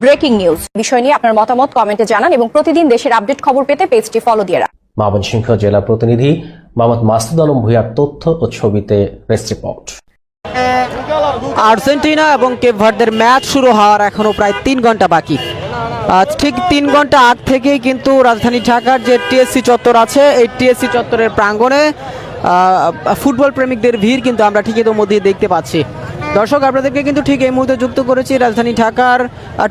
Breaking news বিষয় নিয়ে আপনার মতামত কমেন্টে জানান এবং প্রতিদিন দেশের আপডেট খবর পেতে পেজটি ফলো দিয়ে রাখুন। ময়মনসিংহ জেলা প্রতিনিধি মোহাম্মদ মাসুদ আলম ভূঁইয়ার তথ্য ও ছবিতে প্রেস রিপোর্ট। আর্জেন্টিনা এবং কেপ ভার্দের ম্যাচ শুরু হওয়ার এখনো প্রায় 3 ঘন্টা বাকি। ঠিক 3 ঘন্টা আগ থেকেই কিন্তু রাজধানী ঢাকার যে টিএসসি চত্বর আছে, এই টিএসসি চত্বরের প্রাঙ্গণে ফুটবল প্রেমিকদের ভিড় কিন্তু আমরা ঠিক ইতিমধ্যে দেখতে পাচ্ছি। দর্শক, আপনাদেরকে কিন্তু ঠিক এই মুহূর্তে যুক্ত করেছি রাজধানী ঢাকার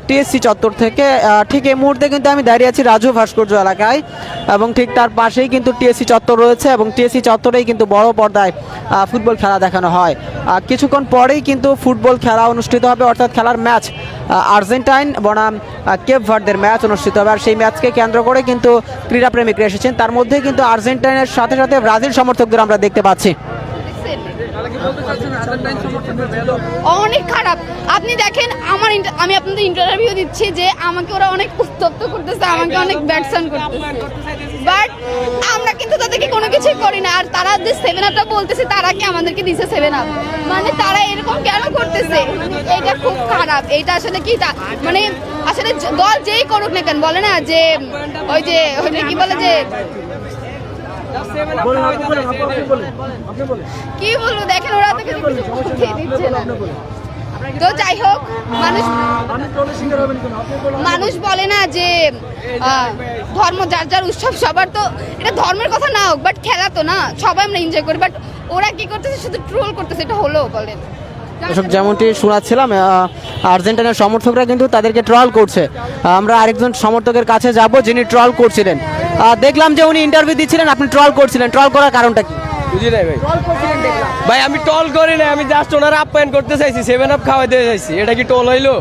টিএসসি চত্বর থেকে। ঠিক এই মুহূর্তে কিন্তু আমি দাঁড়িয়ে আছি রাজু ভাস্কর্য এলাকায় এবং ঠিক তার পাশেই কিন্তু টিএসসি চত্বর রয়েছে এবং টিএসসি চত্বরেই কিন্তু বড় পর্দায় ফুটবল খেলা দেখানো হয়। কিছুক্ষণ পরেই কিন্তু ফুটবল খেলা অনুষ্ঠিত হবে, অর্থাৎ খেলার ম্যাচ আর্জেন্টাইন বনাম কেপ ভার্দের ম্যাচ অনুষ্ঠিত হবে। আর সেই ম্যাচকে কেন্দ্র করে কিন্তু ক্রীড়াপ্রেমিকরা এসেছেন, তার মধ্যে কিন্তু আর্জেন্টাইনের সাথে সাথে ব্রাজিল সমর্থকদের আমরা দেখতে পাচ্ছি। অনেক খারাপ। আপনি দেখেন, আমি আপনাদের ইন্টারভিউ দিচ্ছি যে আমাকে ওরা অনেক উত্তপ্ত করতেছে, আমাকে অনেক ব্যাটসান করতেছে, বাট আমরা কিন্তু তাদেরকে কোনো কিছুই করি না। আর তারা যে 7 আপটা বলতেছে, তারা কি আমাদেরকে দিছে 7 আপ? মানে তারা এরকম কেন করতেছে? এটা খুব খারাপ। এটা আসলে কি মানে আসলে দল যেই করুক না কেন, বলে না যে ওই যে কি বলে যে কি বলবো, দেখেন ওরা তো কিছু দিচ্ছে না। তো যাই হোক, মানুষ বলে না যে ধর্ম যার যার উৎসব সবার, তো এটা ধর্মের কথা না হোক, বাট খেলা তো না, সবাই আমরা এনজয় করি। বাট ওরা কি করতেছে, শুধু ট্রোল করতেছে, এটা হলো বলেন। দর্শক, যেমনটি শোনাচ্ছিলাম, আর্জেন্টিনার সমর্থকরা কিন্তু তাদেরকে ট্রল করছে। আমরা আরেকজন সমর্থকের কাছে যাব যিনি ট্রল করছিলেন। দেখলাম যে উনি ইন্টারভিউ দিচ্ছিলেন, আপনি ট্রল করছিলেন। ট্রল করার কারণটা কি? বুঝি নাই ভাই। ভাই আমি টল করি না, আমি জাস্ট ওনারা আপ্যায়ন করতে চাইছি, 7 আপ খাওয়াইতে চাইছি। এটা কি টল হইলো?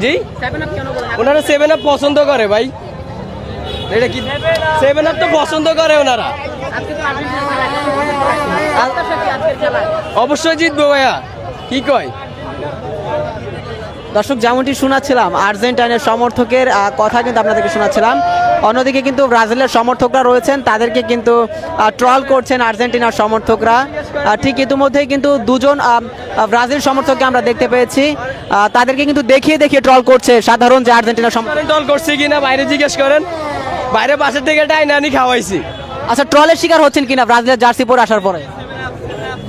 জি, ওনারা 7 আপ পছন্দ করে ভাই। এটা কি 7 আপ তো পছন্দ করে ওনারা। অবশ্যই জিতবো ভাইয়া, কি কয়? দর্শক, যেমনটি শোনাচ্ছিলাম আর্জেন্টাইনের সমর্থকের কথা কিন্তু আপনাদেরকে শোনাচ্ছিলাম। অন্যদিকে কিন্তু ব্রাজিলের সমর্থকরা রয়েছেন, তাদেরকে কিন্তু ট্রল করছেন আর্জেন্টিনার সমর্থকরা। ঠিক ইতিমধ্যেই কিন্তু দুজন ব্রাজিল সমর্থককে আমরা দেখতে পেয়েছি, তাদেরকে কিন্তু দেখিয়ে দেখিয়ে ট্রল করছে সাধারণ যে আর্জেন্টিনার সমর্থক। টল করছি কিনা বাইরে জিজ্ঞেস করেন, বাইরে বাসের থেকে টাইনা আনি খাওয়াইছি। আচ্ছা, ট্রলের শিকার হচ্ছেন কিনা ব্রাজিলের জার্সি পরে আসার পরে?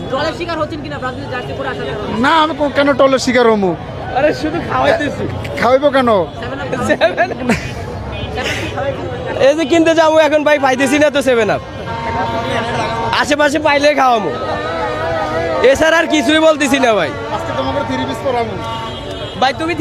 ট্রলের শিকার হচ্ছেন কিনা ব্রাজিলের জার্সি পরে আসার পরে? না, আমি কেন টলের শিকার হমু? আরে শুধু খাওয়াইতেছি। খাওয়াইবো কেন? এই যে কিনতে যাবো এখন ভাই, পাইতেছি না তো 7 আপ। আশেপাশে পাইলে খাওয়াবো, এছাড়া আর কিছুই বলতেছি না ভাই। আজকে তোমাকে 3 পিস পরামু ভাই। তুমি